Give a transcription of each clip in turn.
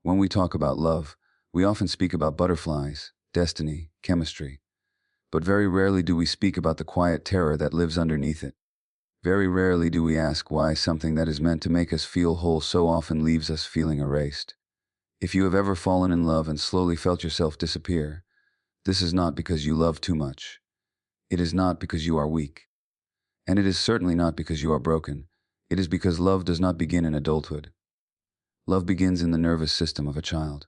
When we talk about love, we often speak about butterflies, destiny, chemistry, but very rarely do we speak about the quiet terror that lives underneath it. Very rarely do we ask why something that is meant to make us feel whole so often leaves us feeling erased. If you have ever fallen in love and slowly felt yourself disappear, this is not because you love too much. It is not because you are weak. And it is certainly not because you are broken. It is because love does not begin in adulthood. Love begins in the nervous system of a child.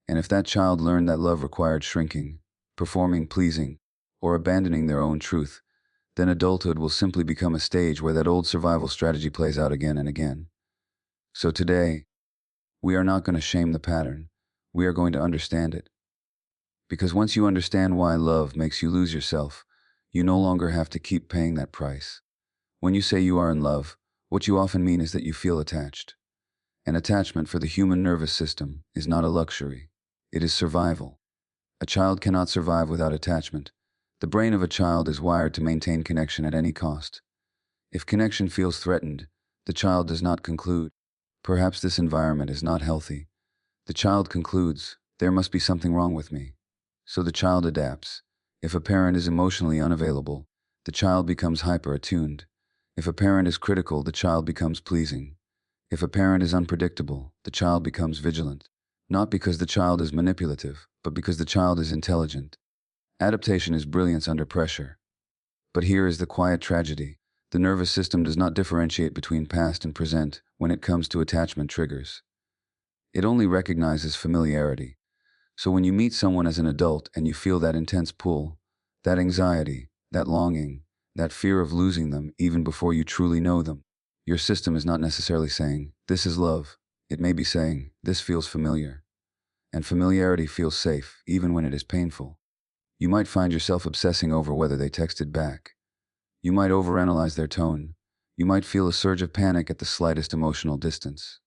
And if that child learned that love required shrinking, performing pleasing, or abandoning their own truth, then adulthood will simply become a stage where that old survival strategy plays out again and again. So today, we are not going to shame the pattern. We are going to understand it. Because once you understand why love makes you lose yourself, you no longer have to keep paying that price. When you say you are in love, what you often mean is that you feel attached. And attachment for the human nervous system is not a luxury. It is survival. A child cannot survive without attachment. The brain of a child is wired to maintain connection at any cost. If connection feels threatened, the child does not conclude, "Perhaps this environment is not healthy." The child concludes, "There must be something wrong with me." So the child adapts. If a parent is emotionally unavailable, the child becomes hyper-attuned. If a parent is critical, the child becomes pleasing. If a parent is unpredictable, the child becomes vigilant. Not because the child is manipulative, but because the child is intelligent. Adaptation is brilliance under pressure. But here is the quiet tragedy. The nervous system does not differentiate between past and present when it comes to attachment triggers. It only recognizes familiarity. So when you meet someone as an adult and you feel that intense pull, that anxiety, that longing, that fear of losing them even before you truly know them, your system is not necessarily saying, "This is love." It may be saying, "This feels familiar." And familiarity feels safe, even when it is painful. You might find yourself obsessing over whether they texted back. You might overanalyze their tone. You might feel a surge of panic at the slightest emotional distance.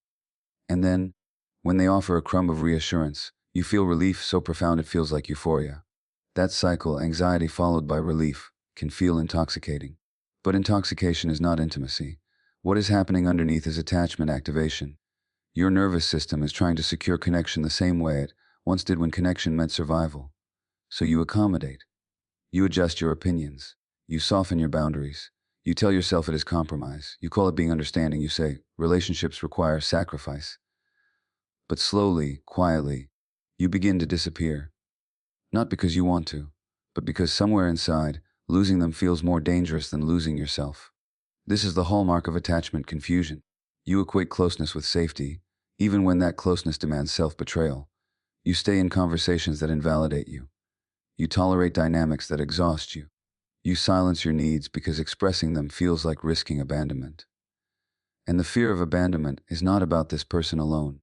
And then, when they offer a crumb of reassurance, you feel relief so profound it feels like euphoria. That cycle, anxiety followed by relief, can feel intoxicating. But intoxication is not intimacy. What is happening underneath is attachment activation. Your nervous system is trying to secure connection the same way it once did when connection meant survival. So you accommodate. You adjust your opinions. You soften your boundaries. You tell yourself it is compromise. You call it being understanding. You say, relationships require sacrifice. But slowly, quietly, you begin to disappear. Not because you want to, but because somewhere inside, losing them feels more dangerous than losing yourself. This is the hallmark of attachment confusion. You equate closeness with safety, even when that closeness demands self-betrayal. You stay in conversations that invalidate you. You tolerate dynamics that exhaust you. You silence your needs because expressing them feels like risking abandonment. And the fear of abandonment is not about this person alone.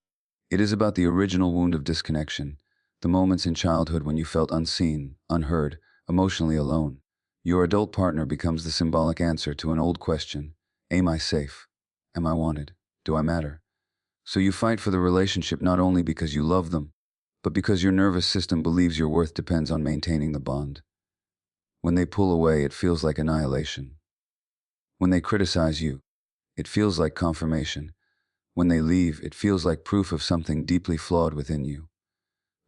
It is about the original wound of disconnection, the moments in childhood when you felt unseen, unheard, emotionally alone. Your adult partner becomes the symbolic answer to an old question: am I safe? Am I wanted? Do I matter? So you fight for the relationship not only because you love them, but because your nervous system believes your worth depends on maintaining the bond. When they pull away, it feels like annihilation. When they criticize you, it feels like confirmation. When they leave, it feels like proof of something deeply flawed within you.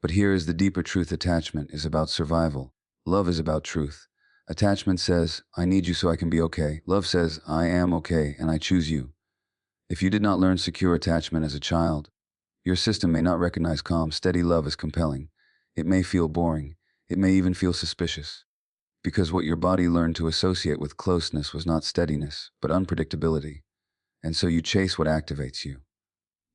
But here is the deeper truth: attachment is about survival. Love is about truth. Attachment says, "I need you so I can be okay." Love says, "I am okay and I choose you." If you did not learn secure attachment as a child, your system may not recognize calm, steady love as compelling. It may feel boring. It may even feel suspicious. Because what your body learned to associate with closeness was not steadiness, but unpredictability. And so you chase what activates you.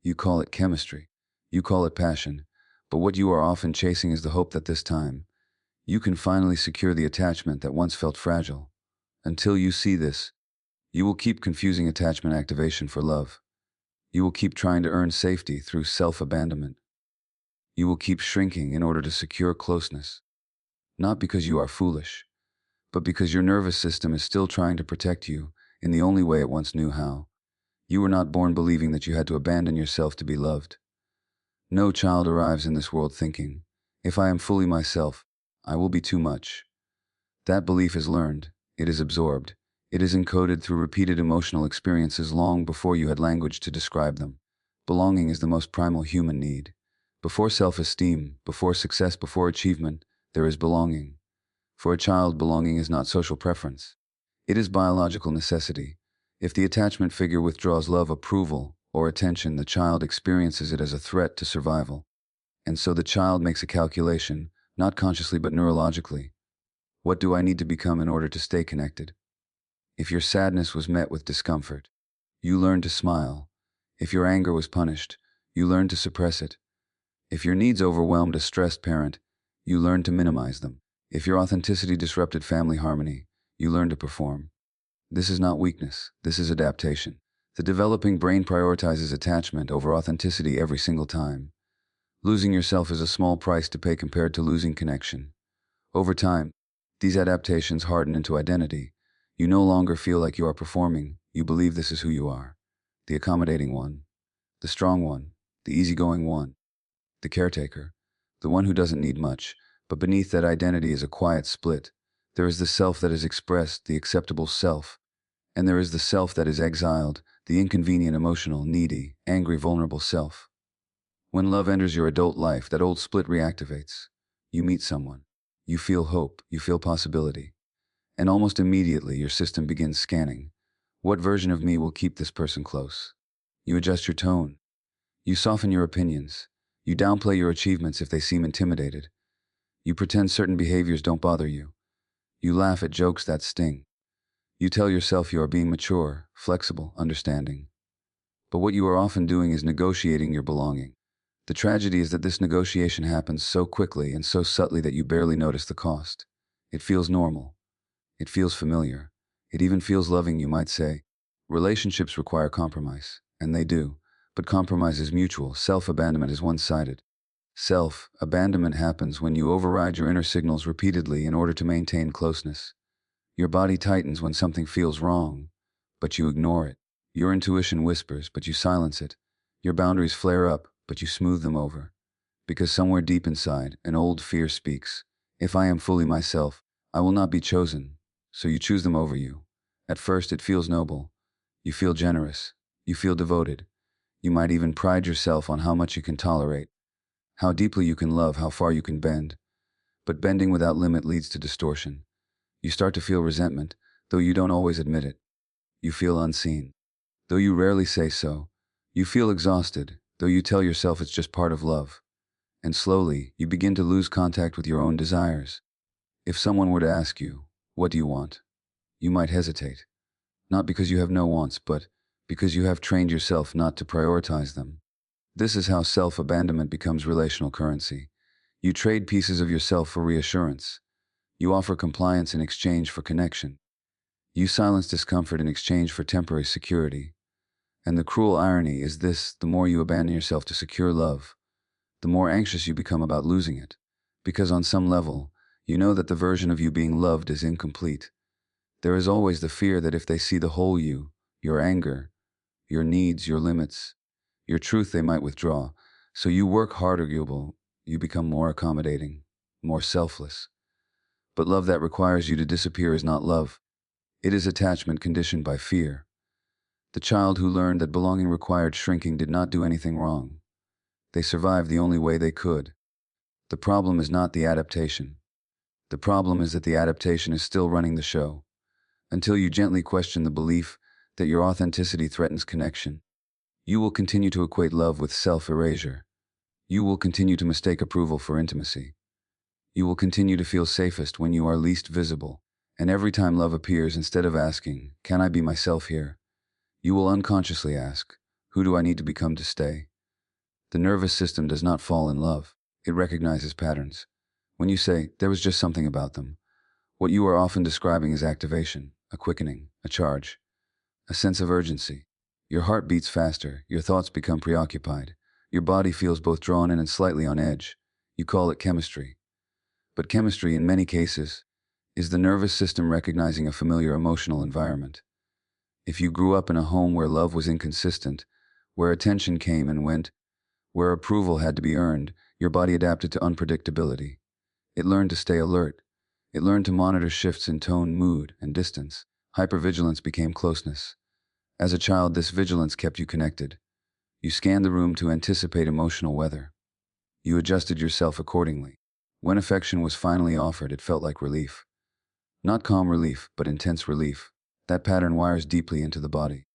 You call it chemistry. You call it passion. But what you are often chasing is the hope that this time, you can finally secure the attachment that once felt fragile. Until you see this, you will keep confusing attachment activation for love. You will keep trying to earn safety through self-abandonment. You will keep shrinking in order to secure closeness. Not because you are foolish, but because your nervous system is still trying to protect you in the only way it once knew how. You were not born believing that you had to abandon yourself to be loved. No child arrives in this world thinking, "If I am fully myself, I will be too much." That belief is learned, it is absorbed, it is encoded through repeated emotional experiences long before you had language to describe them. Belonging is the most primal human need. Before self-esteem, before success, before achievement, there is belonging. For a child, belonging is not social preference. It is biological necessity. If the attachment figure withdraws love, approval, or attention, the child experiences it as a threat to survival. And so the child makes a calculation, not consciously but neurologically. What do I need to become in order to stay connected? If your sadness was met with discomfort, you learn to smile. If your anger was punished, you learn to suppress it. If your needs overwhelmed a stressed parent, you learn to minimize them. If your authenticity disrupted family harmony, you learn to perform. This is not weakness, this is adaptation. The developing brain prioritizes attachment over authenticity every single time. Losing yourself is a small price to pay compared to losing connection. Over time, these adaptations harden into identity. You no longer feel like you are performing, you believe this is who you are. The accommodating one, the strong one, the easygoing one, the caretaker, the one who doesn't need much. But beneath that identity is a quiet split. There is the self that is expressed, the acceptable self, and there is the self that is exiled, the inconvenient, emotional, needy, angry, vulnerable self. When love enters your adult life, that old split reactivates. You meet someone. You feel hope, you feel possibility. And almost immediately your system begins scanning. What version of me will keep this person close? You adjust your tone. You soften your opinions. You downplay your achievements if they seem intimidated. You pretend certain behaviors don't bother you. You laugh at jokes that sting. You tell yourself you are being mature, flexible, understanding. But what you are often doing is negotiating your belonging. The tragedy is that this negotiation happens so quickly and so subtly that you barely notice the cost. It feels normal. It feels familiar. It even feels loving, you might say. Relationships require compromise, and they do. But compromise is mutual. Self-abandonment is one-sided. Self-abandonment happens when you override your inner signals repeatedly in order to maintain closeness. Your body tightens when something feels wrong, but you ignore it. Your intuition whispers, but you silence it. Your boundaries flare up, but you smooth them over. Because somewhere deep inside, an old fear speaks. If I am fully myself, I will not be chosen. So you choose them over you. At first it feels noble. You feel generous. You feel devoted. You might even pride yourself on how much you can tolerate, how deeply you can love, how far you can bend. But bending without limit leads to distortion. You start to feel resentment, though you don't always admit it. You feel unseen, though you rarely say so. You feel exhausted, though you tell yourself it's just part of love. And slowly, you begin to lose contact with your own desires. If someone were to ask you, "What do you want?" you might hesitate. Not because you have no wants, but because you have trained yourself not to prioritize them. This is how self-abandonment becomes relational currency. You trade pieces of yourself for reassurance. You offer compliance in exchange for connection. You silence discomfort in exchange for temporary security. And the cruel irony is this: the more you abandon yourself to secure love, the more anxious you become about losing it. Because on some level, you know that the version of you being loved is incomplete. There is always the fear that if they see the whole you, your anger, your needs, your limits, your truth, they might withdraw. So you work harder, you become more accommodating, more selfless. But love that requires you to disappear is not love. It is attachment conditioned by fear. The child who learned that belonging required shrinking did not do anything wrong. They survived the only way they could. The problem is not the adaptation. The problem is that the adaptation is still running the show. Until you gently question the belief that your authenticity threatens connection, you will continue to equate love with self-erasure. You will continue to mistake approval for intimacy. You will continue to feel safest when you are least visible. And every time love appears, instead of asking, "Can I be myself here?" you will unconsciously ask, "Who do I need to become to stay?" The nervous system does not fall in love. It recognizes patterns. When you say, "There was just something about them," what you are often describing is activation, a quickening, a charge, a sense of urgency. Your heart beats faster, your thoughts become preoccupied, your body feels both drawn in and slightly on edge. You call it chemistry. But chemistry, in many cases, is the nervous system recognizing a familiar emotional environment. If you grew up in a home where love was inconsistent, where attention came and went, where approval had to be earned, your body adapted to unpredictability. It learned to stay alert. It learned to monitor shifts in tone, mood, and distance. Hypervigilance became closeness. As a child, this vigilance kept you connected. You scanned the room to anticipate emotional weather. You adjusted yourself accordingly. When affection was finally offered, it felt like relief. Not calm relief, but intense relief. That pattern wires deeply into the body.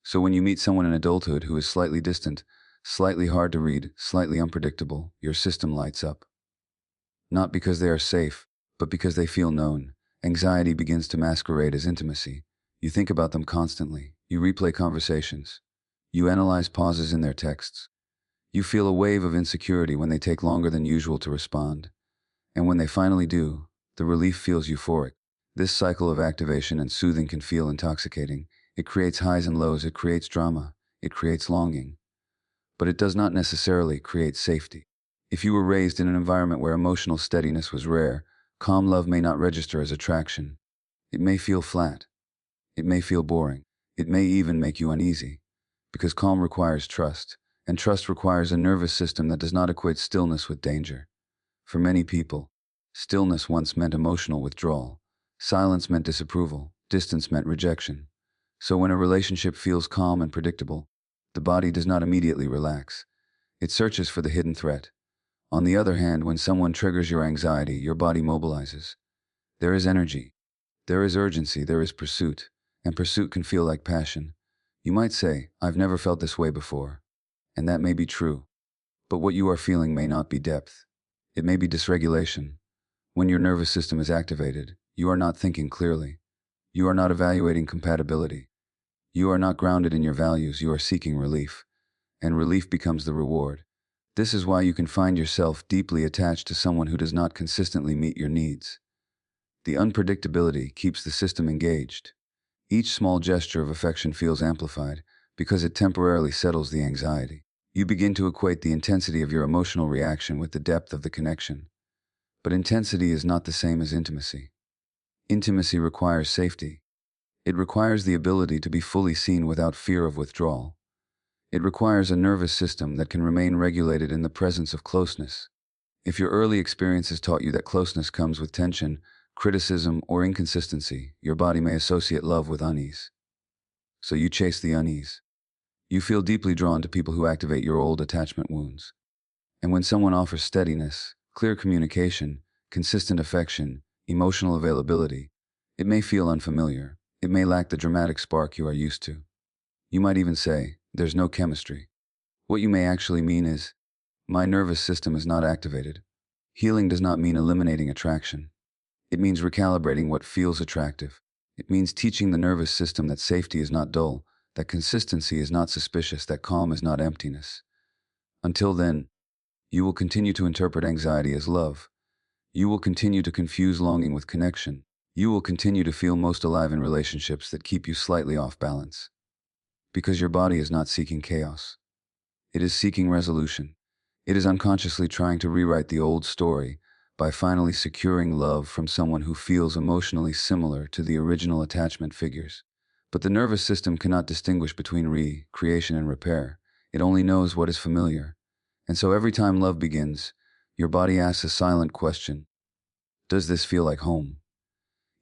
So when you meet someone in adulthood who is slightly distant, slightly hard to read, slightly unpredictable, your system lights up. Not because they are safe, but because they feel known. Anxiety begins to masquerade as intimacy. You think about them constantly. You replay conversations. You analyze pauses in their texts. You feel a wave of insecurity when they take longer than usual to respond. And when they finally do, the relief feels euphoric. This cycle of activation and soothing can feel intoxicating. It creates highs and lows, it creates drama, it creates longing. But it does not necessarily create safety. If you were raised in an environment where emotional steadiness was rare, calm love may not register as attraction. It may feel flat. It may feel boring. It may even make you uneasy. Because calm requires trust, and trust requires a nervous system that does not equate stillness with danger. For many people, stillness once meant emotional withdrawal. Silence meant disapproval. Distance meant rejection. So when a relationship feels calm and predictable, the body does not immediately relax. It searches for the hidden threat. On the other hand, when someone triggers your anxiety, your body mobilizes. There is energy. There is urgency. There is pursuit. And pursuit can feel like passion. You might say, "I've never felt this way before." And that may be true. But what you are feeling may not be depth. It may be dysregulation. When your nervous system is activated, you are not thinking clearly. You are not evaluating compatibility. You are not grounded in your values. You are seeking relief. And relief becomes the reward. This is why you can find yourself deeply attached to someone who does not consistently meet your needs. The unpredictability keeps the system engaged. Each small gesture of affection feels amplified because it temporarily settles the anxiety. You begin to equate the intensity of your emotional reaction with the depth of the connection. But intensity is not the same as intimacy. Intimacy requires safety. It requires the ability to be fully seen without fear of withdrawal. It requires a nervous system that can remain regulated in the presence of closeness. If your early experiences taught you that closeness comes with tension, criticism, or inconsistency, your body may associate love with unease. So you chase the unease. You feel deeply drawn to people who activate your old attachment wounds. And when someone offers steadiness, clear communication, consistent affection, emotional availability, it may feel unfamiliar. It may lack the dramatic spark you are used to. You might even say, "There's no chemistry." What you may actually mean is, "My nervous system is not activated." Healing does not mean eliminating attraction. It means recalibrating what feels attractive. It means teaching the nervous system that safety is not dull, that consistency is not suspicious, that calm is not emptiness. Until then, you will continue to interpret anxiety as love. You will continue to confuse longing with connection. You will continue to feel most alive in relationships that keep you slightly off balance. Because your body is not seeking chaos. It is seeking resolution. It is unconsciously trying to rewrite the old story by finally securing love from someone who feels emotionally similar to the original attachment figures. But the nervous system cannot distinguish between creation and repair. It only knows what is familiar. And so every time love begins, your body asks a silent question. Does this feel like home?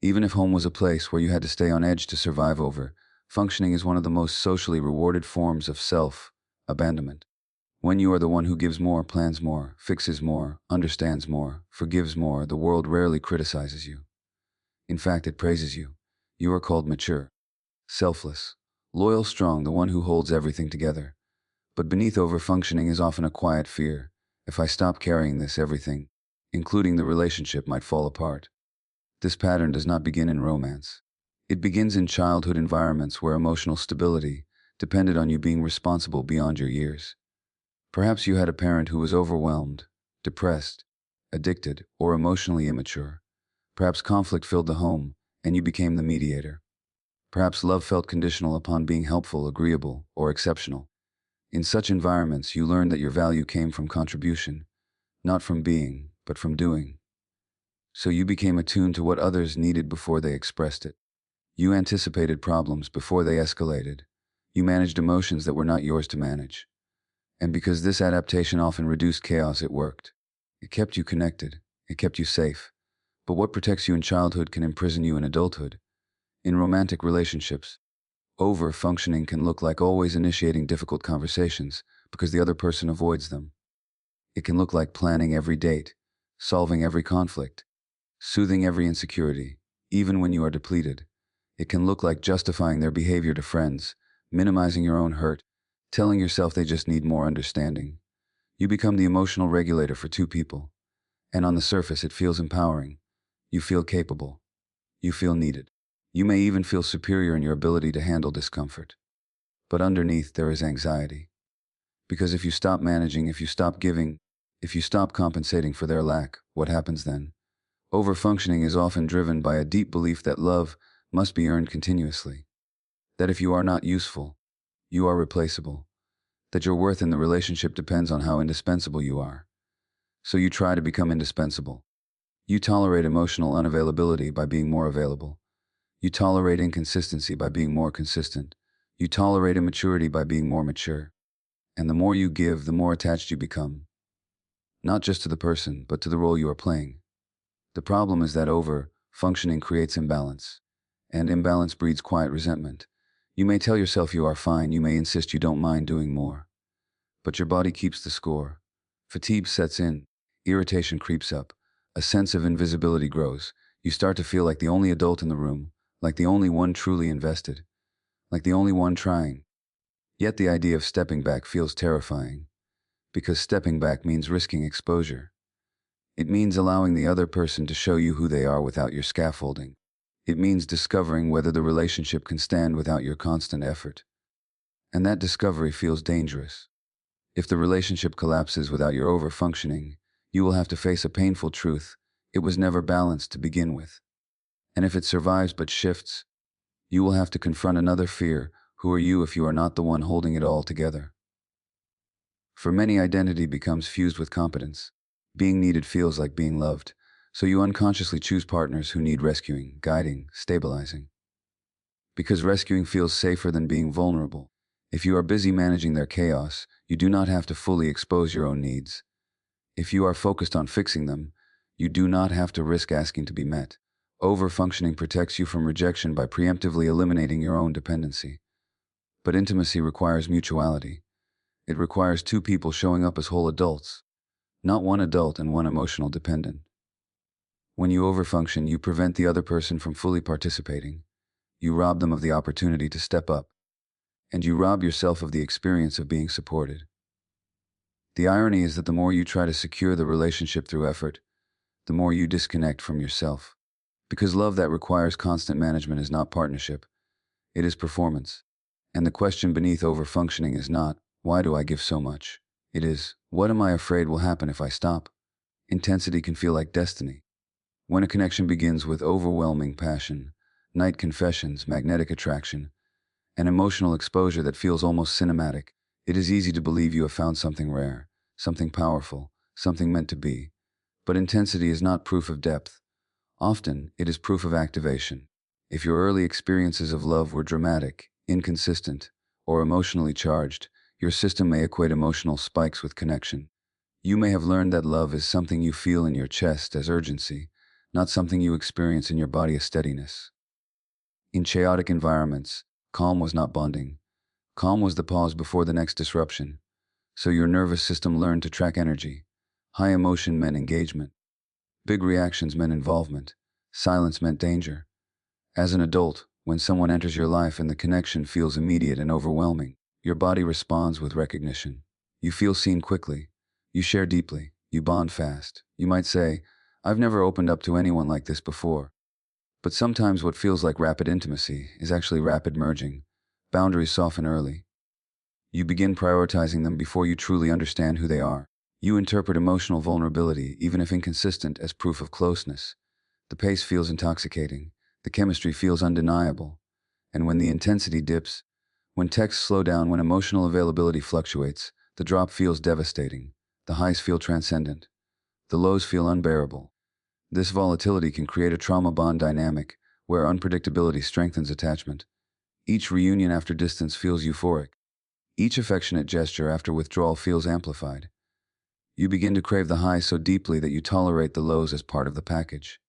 Even if home was a place where you had to stay on edge to survive over, functioning is one of the most socially rewarded forms of self-abandonment. When you are the one who gives more, plans more, fixes more, understands more, forgives more, the world rarely criticizes you. In fact, it praises you. You are called mature, selfless, loyal, strong, the one who holds everything together. But beneath overfunctioning is often a quiet fear. If I stop carrying this, everything, including the relationship, might fall apart. This pattern does not begin in romance. It begins in childhood environments where emotional stability depended on you being responsible beyond your years. Perhaps you had a parent who was overwhelmed, depressed, addicted, or emotionally immature. Perhaps conflict filled the home, and you became the mediator. Perhaps love felt conditional upon being helpful, agreeable, or exceptional. In such environments, you learned that your value came from contribution, not from being, but from doing. So you became attuned to what others needed before they expressed it. You anticipated problems before they escalated. You managed emotions that were not yours to manage. And because this adaptation often reduced chaos, it worked. It kept you connected. It kept you safe. But what protects you in childhood can imprison you in adulthood. In romantic relationships, over-functioning can look like always initiating difficult conversations because the other person avoids them. It can look like planning every date, solving every conflict, soothing every insecurity, even when you are depleted. It can look like justifying their behavior to friends, minimizing your own hurt, telling yourself they just need more understanding. You become the emotional regulator for two people. And on the surface, it feels empowering. You feel capable. You feel needed. You may even feel superior in your ability to handle discomfort. But underneath, there is anxiety. Because if you stop managing, if you stop giving, if you stop compensating for their lack, what happens then? Overfunctioning is often driven by a deep belief that love must be earned continuously. That if you are not useful, you are replaceable. That your worth in the relationship depends on how indispensable you are. So you try to become indispensable. You tolerate emotional unavailability by being more available. You tolerate inconsistency by being more consistent. You tolerate immaturity by being more mature. And the more you give, the more attached you become. Not just to the person, but to the role you are playing. The problem is that over-functioning creates imbalance. And imbalance breeds quiet resentment. You may tell yourself you are fine, you may insist you don't mind doing more. But your body keeps the score. Fatigue sets in, irritation creeps up, a sense of invisibility grows. You start to feel like the only adult in the room, like the only one truly invested, like the only one trying. Yet the idea of stepping back feels terrifying, because stepping back means risking exposure. It means allowing the other person to show you who they are without your scaffolding. It means discovering whether the relationship can stand without your constant effort. And that discovery feels dangerous. If the relationship collapses without your over-functioning, you will have to face a painful truth: it was never balanced to begin with. And if it survives but shifts, you will have to confront another fear: who are you if you are not the one holding it all together? For many, identity becomes fused with competence. Being needed feels like being loved, so you unconsciously choose partners who need rescuing, guiding, stabilizing. Because rescuing feels safer than being vulnerable. If you are busy managing their chaos, you do not have to fully expose your own needs. If you are focused on fixing them, you do not have to risk asking to be met. Over-functioning protects you from rejection by preemptively eliminating your own dependency. But intimacy requires mutuality. It requires two people showing up as whole adults, not one adult and one emotional dependent. When you overfunction, you prevent the other person from fully participating. You rob them of the opportunity to step up. And you rob yourself of the experience of being supported. The irony is that the more you try to secure the relationship through effort, the more you disconnect from yourself. Because love that requires constant management is not partnership, it is performance. And the question beneath overfunctioning is not, why do I give so much? It is, what am I afraid will happen if I stop? Intensity can feel like destiny. When a connection begins with overwhelming passion, night confessions, magnetic attraction, an emotional exposure that feels almost cinematic, it is easy to believe you have found something rare, something powerful, something meant to be. But intensity is not proof of depth. Often, it is proof of activation. If your early experiences of love were dramatic, inconsistent, or emotionally charged, your system may equate emotional spikes with connection. You may have learned that love is something you feel in your chest as urgency, not something you experience in your body as steadiness. In chaotic environments, calm was not bonding. Calm was the pause before the next disruption. So your nervous system learned to track energy. High emotion meant engagement. Big reactions meant involvement. Silence meant danger. As an adult, when someone enters your life and the connection feels immediate and overwhelming, your body responds with recognition. You feel seen quickly. You share deeply. You bond fast. You might say, I've never opened up to anyone like this before. But sometimes what feels like rapid intimacy is actually rapid merging. Boundaries soften early. You begin prioritizing them before you truly understand who they are. You interpret emotional vulnerability, even if inconsistent, as proof of closeness. The pace feels intoxicating. The chemistry feels undeniable. And when the intensity dips, when texts slow down, when emotional availability fluctuates, the drop feels devastating. The highs feel transcendent. The lows feel unbearable. This volatility can create a trauma bond dynamic where unpredictability strengthens attachment. Each reunion after distance feels euphoric. Each affectionate gesture after withdrawal feels amplified. You begin to crave the highs so deeply that you tolerate the lows as part of the package.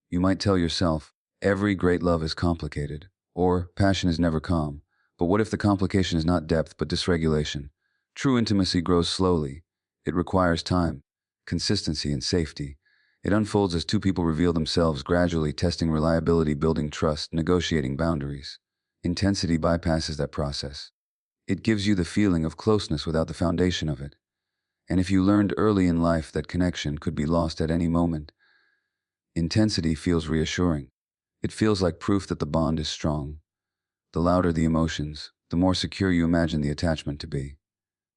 You might tell yourself, every great love is complicated, or passion is never calm. But what if the complication is not depth but dysregulation? True intimacy grows slowly. It requires time, consistency, and safety. It unfolds as two people reveal themselves, gradually testing reliability, building trust, negotiating boundaries. Intensity bypasses that process. It gives you the feeling of closeness without the foundation of it. And if you learned early in life that connection could be lost at any moment, intensity feels reassuring. It feels like proof that the bond is strong. The louder the emotions, the more secure you imagine the attachment to be.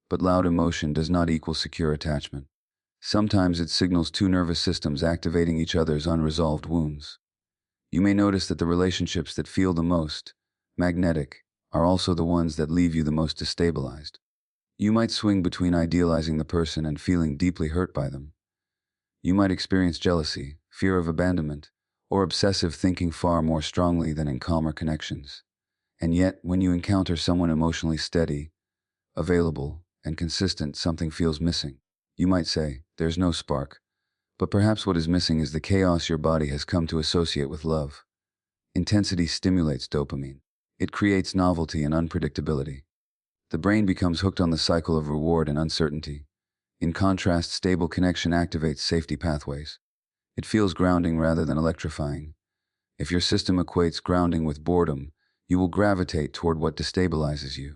But loud emotion does not equal secure attachment. Sometimes it signals two nervous systems activating each other's unresolved wounds. You may notice that the relationships that feel the most magnetic are also the ones that leave you the most destabilized. You might swing between idealizing the person and feeling deeply hurt by them. You might experience jealousy, fear of abandonment, or obsessive thinking far more strongly than in calmer connections. And yet, when you encounter someone emotionally steady, available, and consistent, something feels missing. You might say, there's no spark. But perhaps what is missing is the chaos your body has come to associate with love. Intensity stimulates dopamine. It creates novelty and unpredictability. The brain becomes hooked on the cycle of reward and uncertainty. In contrast, stable connection activates safety pathways. It feels grounding rather than electrifying. If your system equates grounding with boredom, you will gravitate toward what destabilizes you.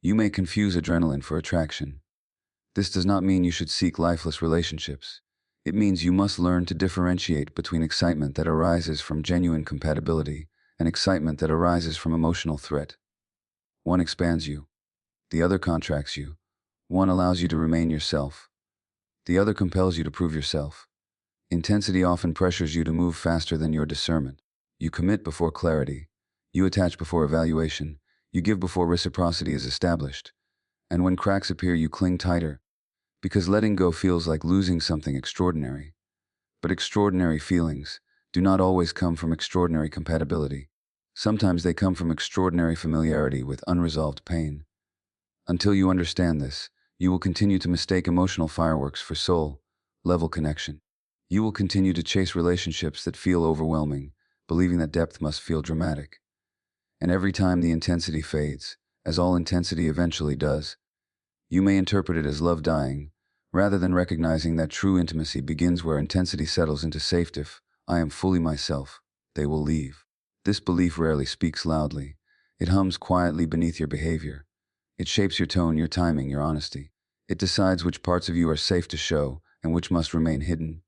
You may confuse adrenaline for attraction. This does not mean you should seek lifeless relationships. It means you must learn to differentiate between excitement that arises from genuine compatibility and excitement that arises from emotional threat. One expands you. The other contracts you. One allows you to remain yourself. The other compels you to prove yourself. Intensity often pressures you to move faster than your discernment. You commit before clarity. You attach before evaluation. You give before reciprocity is established. And when cracks appear, you cling tighter. Because letting go feels like losing something extraordinary. But extraordinary feelings do not always come from extraordinary compatibility. Sometimes they come from extraordinary familiarity with unresolved pain. Until you understand this, you will continue to mistake emotional fireworks for soul-level connection. You will continue to chase relationships that feel overwhelming, believing that depth must feel dramatic. And every time the intensity fades, as all intensity eventually does, you may interpret it as love dying, rather than recognizing that true intimacy begins where intensity settles into safety. If I am fully myself, they will leave. This belief rarely speaks loudly. It hums quietly beneath your behavior. It shapes your tone, your timing, your honesty. It decides which parts of you are safe to show and which must remain hidden.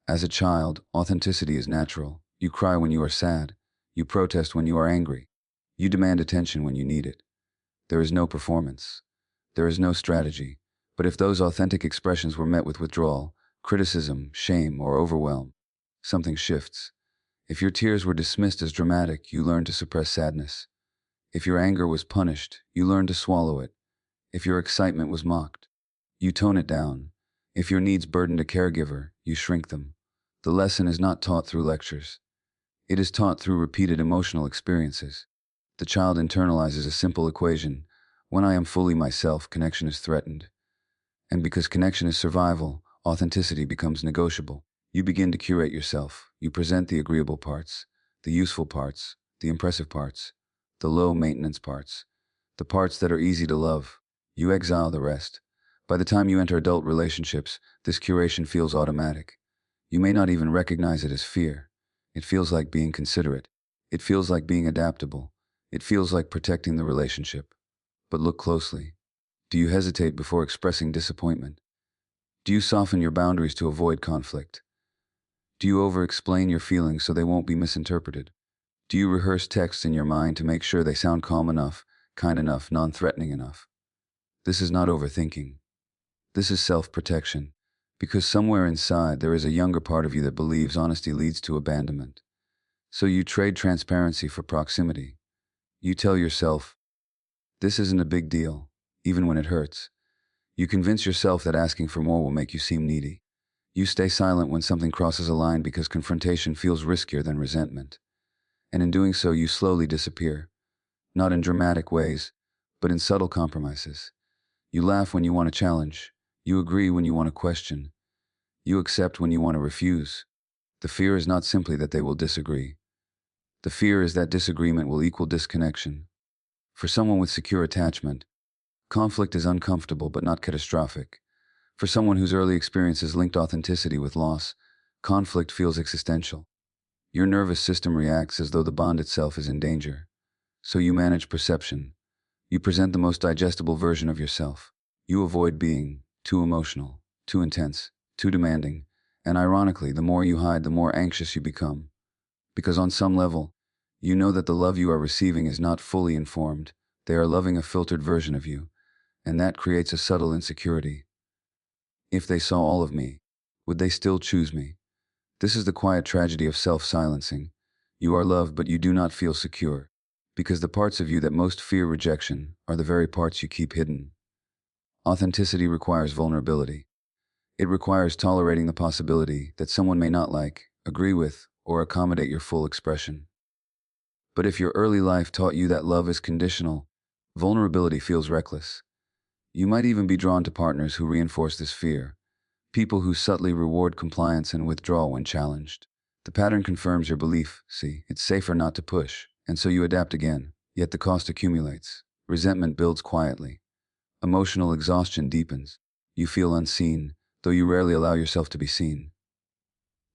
As a child, authenticity is natural. You cry when you are sad. You protest when you are angry. You demand attention when you need it. There is no performance. There is no strategy. But if those authentic expressions were met with withdrawal, criticism, shame, or overwhelm, something shifts. If your tears were dismissed as dramatic, you learn to suppress sadness. If your anger was punished, you learn to swallow it. If your excitement was mocked, you tone it down. If your needs burdened a caregiver, you shrink them. The lesson is not taught through lectures. It is taught through repeated emotional experiences. The child internalizes a simple equation. When I am fully myself, connection is threatened. And because connection is survival, authenticity becomes negotiable. You begin to curate yourself. You present the agreeable parts, the useful parts, the impressive parts, the low-maintenance parts, the parts that are easy to love. You exile the rest. By the time you enter adult relationships, this curation feels automatic. You may not even recognize it as fear. It feels like being considerate. It feels like being adaptable. It feels like protecting the relationship. But look closely. Do you hesitate before expressing disappointment? Do you soften your boundaries to avoid conflict? Do you over-explain your feelings so they won't be misinterpreted? Do you rehearse texts in your mind to make sure they sound calm enough, kind enough, non-threatening enough? This is not overthinking. This is self-protection. Because somewhere inside there is a younger part of you that believes honesty leads to abandonment. So you trade transparency for proximity. You tell yourself, this isn't a big deal, even when it hurts. You convince yourself that asking for more will make you seem needy. You stay silent when something crosses a line because confrontation feels riskier than resentment. And in doing so, you slowly disappear. Not in dramatic ways, but in subtle compromises. You laugh when you want to challenge. You agree when you want to question. You accept when you want to refuse. The fear is not simply that they will disagree. The fear is that disagreement will equal disconnection. For someone with secure attachment, conflict is uncomfortable but not catastrophic. For someone whose early experiences linked authenticity with loss, conflict feels existential. Your nervous system reacts as though the bond itself is in danger. So you manage perception. You present the most digestible version of yourself. You avoid being too emotional, too intense, too demanding, and ironically, the more you hide, the more anxious you become. Because on some level, you know that the love you are receiving is not fully informed. They are loving a filtered version of you, and that creates a subtle insecurity. If they saw all of me, would they still choose me? This is the quiet tragedy of self-silencing. You are loved, but you do not feel secure, because the parts of you that most fear rejection are the very parts you keep hidden. Authenticity requires vulnerability. It requires tolerating the possibility that someone may not like, agree with, or accommodate your full expression. But if your early life taught you that love is conditional, vulnerability feels reckless. You might even be drawn to partners who reinforce this fear, people who subtly reward compliance and withdraw when challenged. The pattern confirms your belief, see, it's safer not to push, and so you adapt again, yet the cost accumulates. Resentment builds quietly. Emotional exhaustion deepens. You feel unseen, though you rarely allow yourself to be seen.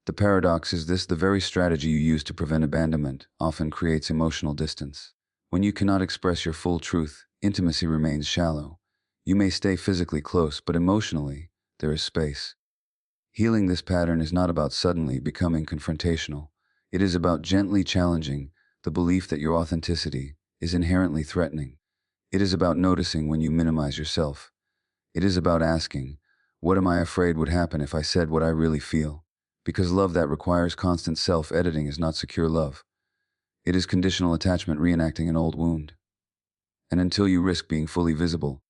The paradox is this: the very strategy you use to prevent abandonment often creates emotional distance. When you cannot express your full truth, intimacy remains shallow. You may stay physically close, but emotionally, there is space. Healing this pattern is not about suddenly becoming confrontational. It is about gently challenging the belief that your authenticity is inherently threatening. It is about noticing when you minimize yourself. It is about asking, what am I afraid would happen if I said what I really feel? Because love that requires constant self-editing is not secure love. It is conditional attachment reenacting an old wound. And until you risk being fully visible,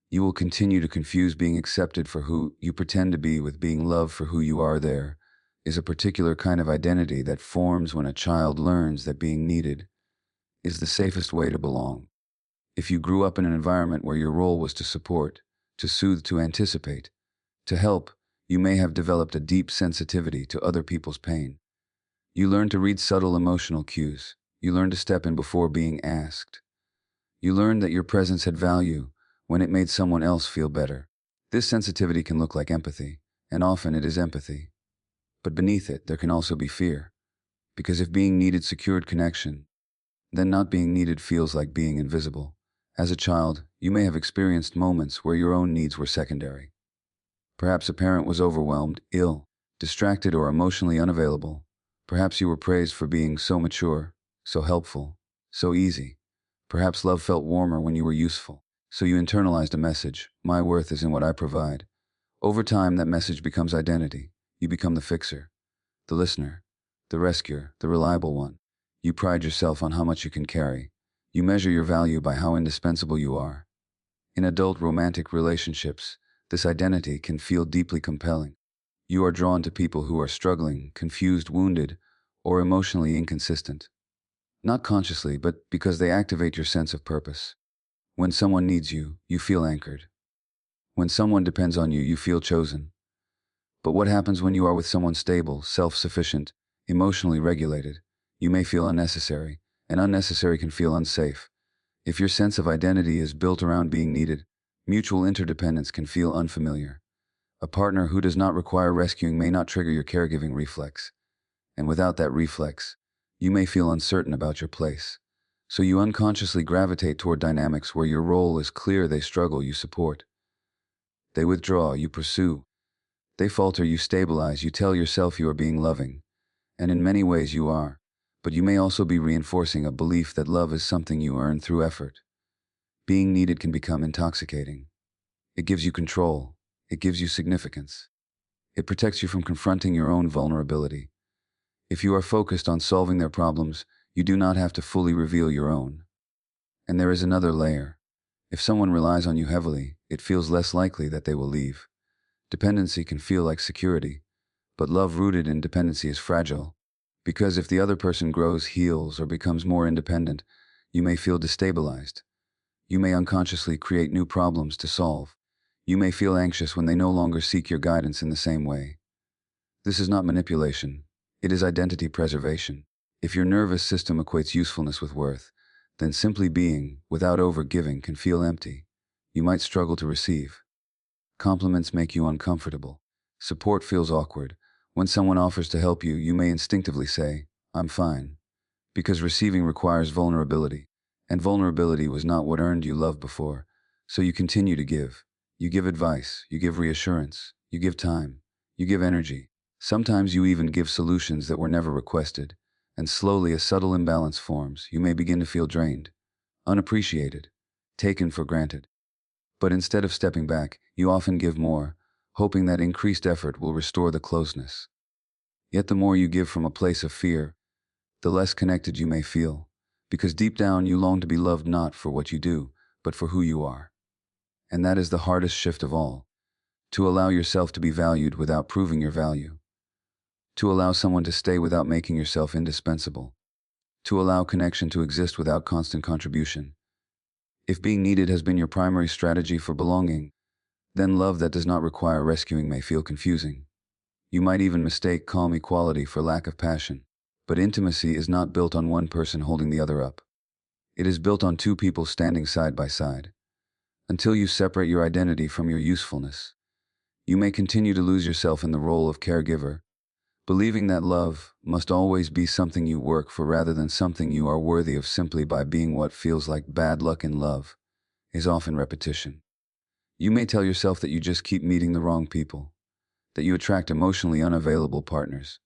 you will continue to confuse being accepted for who you pretend to be with being loved for who you are. There is a particular kind of identity that forms when a child learns that being needed is the safest way to belong. If you grew up in an environment where your role was to support, to soothe, to anticipate, to help, you may have developed a deep sensitivity to other people's pain. You learn to read subtle emotional cues. You learn to step in before being asked. You learn that your presence had value when it made someone else feel better. This sensitivity can look like empathy, and often it is empathy. But beneath it, there can also be fear. Because if being needed secured connection, then not being needed feels like being invisible. As a child, you may have experienced moments where your own needs were secondary. Perhaps a parent was overwhelmed, ill, distracted, or emotionally unavailable. Perhaps you were praised for being so mature, so helpful, so easy. Perhaps love felt warmer when you were useful. So you internalized a message: my worth is in what I provide. Over time, that message becomes identity. You become the fixer, the listener, the rescuer, the reliable one. You pride yourself on how much you can carry. You measure your value by how indispensable you are. In adult romantic relationships, this identity can feel deeply compelling. You are drawn to people who are struggling, confused, wounded, or emotionally inconsistent. Not consciously, but because they activate your sense of purpose. When someone needs you, you feel anchored. When someone depends on you, you feel chosen. But what happens when you are with someone stable, self-sufficient, emotionally regulated? You may feel unnecessary, and unnecessary can feel unsafe. If your sense of identity is built around being needed, mutual interdependence can feel unfamiliar. A partner who does not require rescuing may not trigger your caregiving reflex. And without that reflex, you may feel uncertain about your place. So you unconsciously gravitate toward dynamics where your role is clear. They struggle, you support. They withdraw, you pursue. They falter, you stabilize. You tell yourself you are being loving. And in many ways you are. But you may also be reinforcing a belief that love is something you earn through effort. Being needed can become intoxicating. It gives you control. It gives you significance. It protects you from confronting your own vulnerability. If you are focused on solving their problems, you do not have to fully reveal your own. And there is another layer. If someone relies on you heavily, it feels less likely that they will leave. Dependency can feel like security, but love rooted in dependency is fragile. Because if the other person grows, heals, or becomes more independent, you may feel destabilized. You may unconsciously create new problems to solve. You may feel anxious when they no longer seek your guidance in the same way. This is not manipulation. It is identity preservation. If your nervous system equates usefulness with worth, then simply being, without over-giving, can feel empty. You might struggle to receive. Compliments make you uncomfortable. Support feels awkward. When someone offers to help you, you may instinctively say, "I'm fine," because receiving requires vulnerability, and vulnerability was not what earned you love before. So you continue to give. You give advice, you give reassurance, you give time, you give energy. Sometimes you even give solutions that were never requested, and slowly a subtle imbalance forms. You may begin to feel drained, unappreciated, taken for granted. But instead of stepping back, you often give more, hoping that increased effort will restore the closeness. Yet the more you give from a place of fear, the less connected you may feel, because deep down you long to be loved not for what you do, but for who you are. And that is the hardest shift of all, to allow yourself to be valued without proving your value, to allow someone to stay without making yourself indispensable, to allow connection to exist without constant contribution. If being needed has been your primary strategy for belonging, then love that does not require rescuing may feel confusing. You might even mistake calm equality for lack of passion. But intimacy is not built on one person holding the other up. It is built on two people standing side by side. Until you separate your identity from your usefulness, you may continue to lose yourself in the role of caregiver, believing that love must always be something you work for rather than something you are worthy of simply by being. What feels like bad luck in love is often repetition. You may tell yourself that you just keep meeting the wrong people, that you attract emotionally unavailable partners,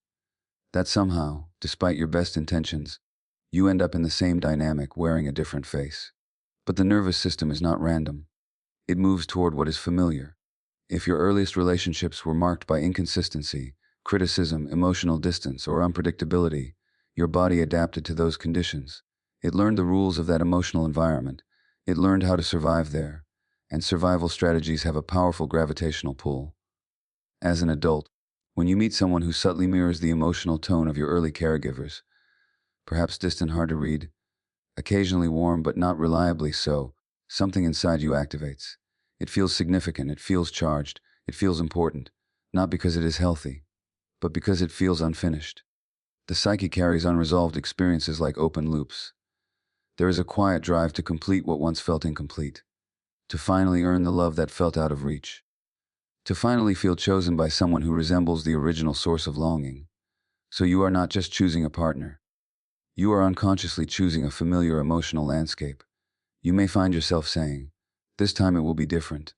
that somehow, despite your best intentions, you end up in the same dynamic wearing a different face. But the nervous system is not random. It moves toward what is familiar. If your earliest relationships were marked by inconsistency, criticism, emotional distance, or unpredictability, your body adapted to those conditions. It learned the rules of that emotional environment. It learned how to survive there. And survival strategies have a powerful gravitational pull. As an adult, when you meet someone who subtly mirrors the emotional tone of your early caregivers, perhaps distant, hard to read, occasionally warm but not reliably so, something inside you activates. It feels significant, it feels charged, it feels important, not because it is healthy, but because it feels unfinished. The psyche carries unresolved experiences like open loops. There is a quiet drive to complete what once felt incomplete, to finally earn the love that felt out of reach, to finally feel chosen by someone who resembles the original source of longing. So you are not just choosing a partner. You are unconsciously choosing a familiar emotional landscape. You may find yourself saying, "This time it will be different."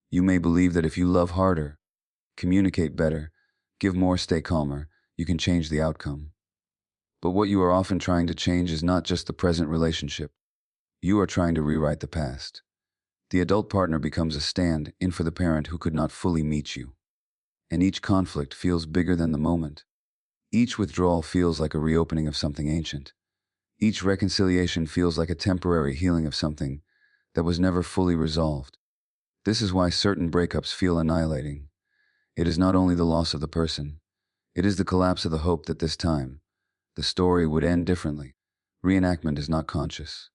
You may believe that if you love harder, communicate better, give more, stay calmer, you can change the outcome. But what you are often trying to change is not just the present relationship. You are trying to rewrite the past. The adult partner becomes a stand-in for the parent who could not fully meet you. And each conflict feels bigger than the moment. Each withdrawal feels like a reopening of something ancient. Each reconciliation feels like a temporary healing of something that was never fully resolved. This is why certain breakups feel annihilating. It is not only the loss of the person, it is the collapse of the hope that this time, the story would end differently. Reenactment is not conscious.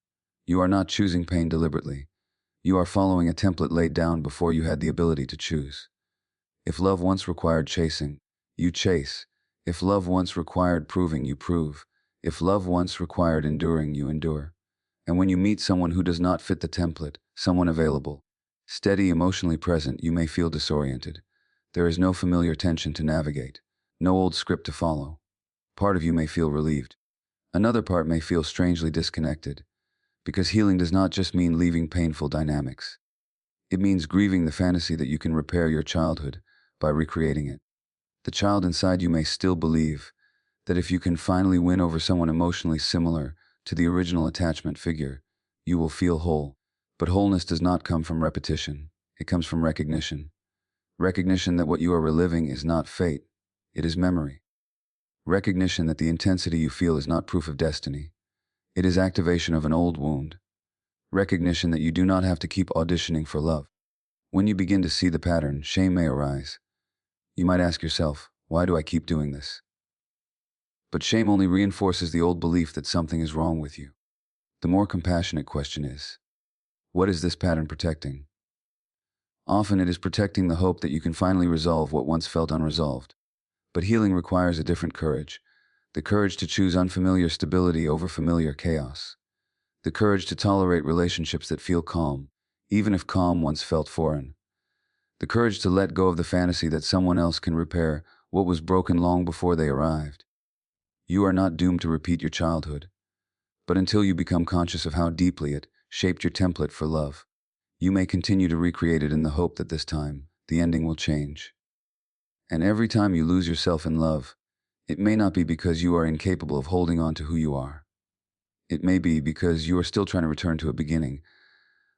You are not choosing pain deliberately. You are following a template laid down before you had the ability to choose. If love once required chasing, you chase. If love once required proving, you prove. If love once required enduring, you endure. And when you meet someone who does not fit the template, someone available, steady, emotionally present, you may feel disoriented. There is no familiar tension to navigate, no old script to follow. Part of you may feel relieved. Another part may feel strangely disconnected, because healing does not just mean leaving painful dynamics. It means grieving the fantasy that you can repair your childhood by recreating it. The child inside you may still believe that if you can finally win over someone emotionally similar to the original attachment figure, you will feel whole. But wholeness does not come from repetition. It comes from recognition. Recognition that what you are reliving is not fate, it is memory. Recognition that the intensity you feel is not proof of destiny. It is activation of an old wound. Recognition that you do not have to keep auditioning for love. When you begin to see the pattern, shame may arise. You might ask yourself, why do I keep doing this? But shame only reinforces the old belief that something is wrong with you. The more compassionate question is, what is this pattern protecting? Often it is protecting the hope that you can finally resolve what once felt unresolved. But healing requires a different courage. The courage to choose unfamiliar stability over familiar chaos. The courage to tolerate relationships that feel calm, even if calm once felt foreign. The courage to let go of the fantasy that someone else can repair what was broken long before they arrived. You are not doomed to repeat your childhood, but until you become conscious of how deeply it shaped your template for love, you may continue to recreate it in the hope that this time, the ending will change. And every time you lose yourself in love, it may not be because you are incapable of holding on to who you are. It may be because you are still trying to return to a beginning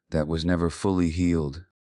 that was never fully healed.